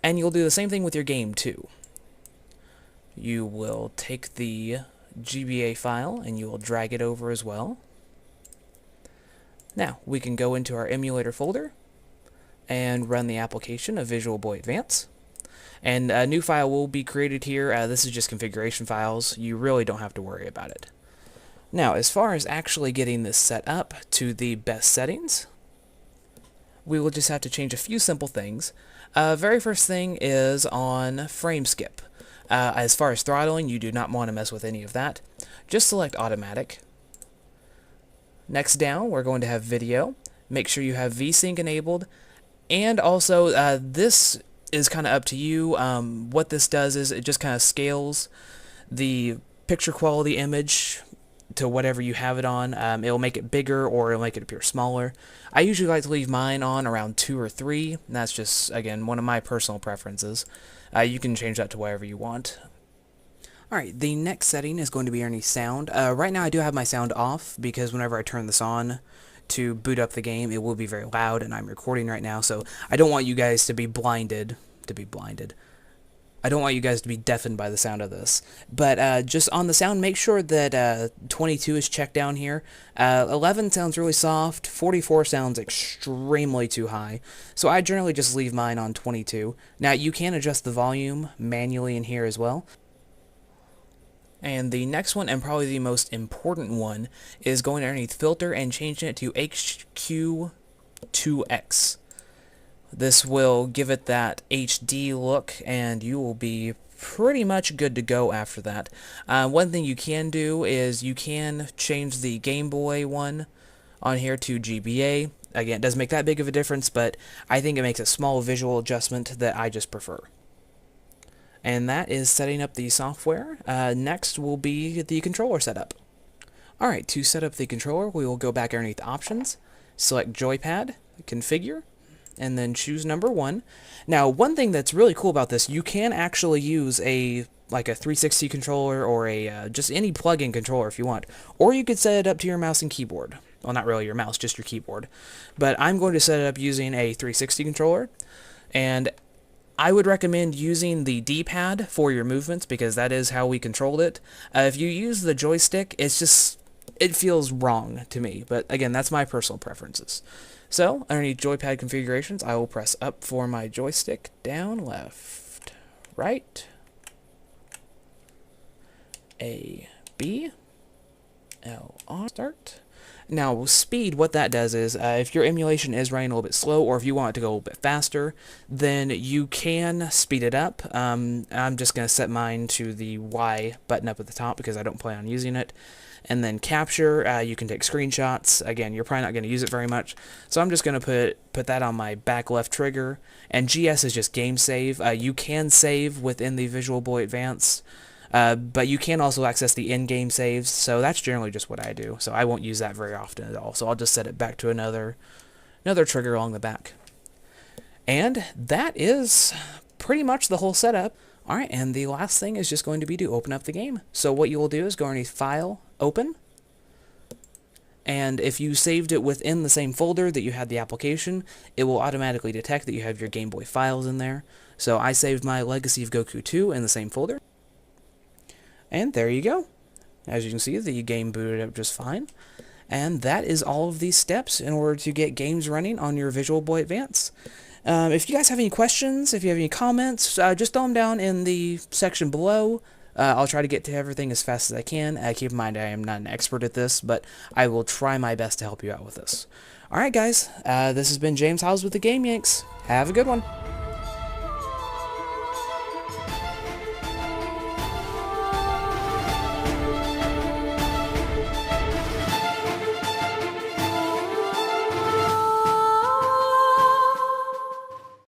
And you'll do the same thing with your game too. You will take the GBA file and you will drag it over as well. Now, we can go into our emulator folder and run the application of Visual Boy Advance. And a new file will be created here. This is just configuration files. You really don't have to worry about it. Now, as far as actually getting this set up to the best settings, we will just have to change a few simple things. Very first thing is on frame skip. As far as throttling, you do not want to mess with any of that. Just select automatic. Next down, we're going to have video. Make sure you have VSync enabled. And also, this is kind of up to you. What this does is it just kind of scales the picture quality image to whatever you have it on. It'll make it bigger or it'll make it appear smaller. I usually like to leave mine on around 2 or 3. And that's just, again, one of my personal preferences. You can change that to whatever you want. Alright, the next setting is going to be any sound. Right now I do have my sound off because whenever I turn this on to boot up the game, it will be very loud, and I'm recording right now, so I don't want you guys to be blinded. I don't want you guys to be deafened by the sound of this. But just on the sound, make sure that 22 is checked down here. 11 sounds really soft. 44 sounds extremely too high. So I generally just leave mine on 22. Now, you can adjust the volume manually in here as well. And the next one, and probably the most important one, is going underneath Filter and changing it to HQ2X. This will give it that HD look, and you will be pretty much good to go after that. One thing you can do is you can change the Game Boy one on here to GBA. Again, it doesn't make that big of a difference, but I think it makes a small visual adjustment that I just prefer. And that is setting up the software. Next will be the controller setup. Alright, to set up the controller, we will go back underneath Options, select Joypad, Configure, and then choose number 1. Now, one thing that's really cool about this, you can actually use like a 360 controller or a just any plug-in controller if you want. Or you could set it up to your mouse and keyboard. Well, not really your mouse, just your keyboard. But I'm going to set it up using a 360 controller. And I would recommend using the D-pad for your movements because that is how we controlled it. If you use the joystick, it feels wrong to me. But again, that's my personal preferences. So, underneath joypad configurations, I will press up for my joystick, down, left, right, A, B, L, R, start. Now, speed, what that does is, if your emulation is running a little bit slow, or if you want it to go a little bit faster, then you can speed it up. I'm just going to set mine to the Y button up at the top because I don't plan on using it. And then capture, you can take screenshots. Again, you're probably not going to use it very much, so I'm just going to put that on my back left trigger. And GS is just game save. You can save within the Visual Boy Advance. But you can also access the in-game saves, so that's generally just what I do. So I won't use that very often at all. So I'll just set it back to another trigger along the back. And that is pretty much the whole setup. Alright, and the last thing is just going to be to open up the game. So what you will do is go underneath File, Open. And if you saved it within the same folder that you had the application, it will automatically detect that you have your Game Boy files in there. So I saved my Legacy of Goku 2 in the same folder. And there you go. As you can see, the game booted up just fine. And that is all of these steps in order to get games running on your Visual Boy Advance. If you guys have any questions, if you have any comments, just throw them down in the section below. I'll try to get to everything as fast as I can. Keep in mind, I am not an expert at this, but I will try my best to help you out with this. Alright guys, this has been James Howes with the Game Yanks. Have a good one.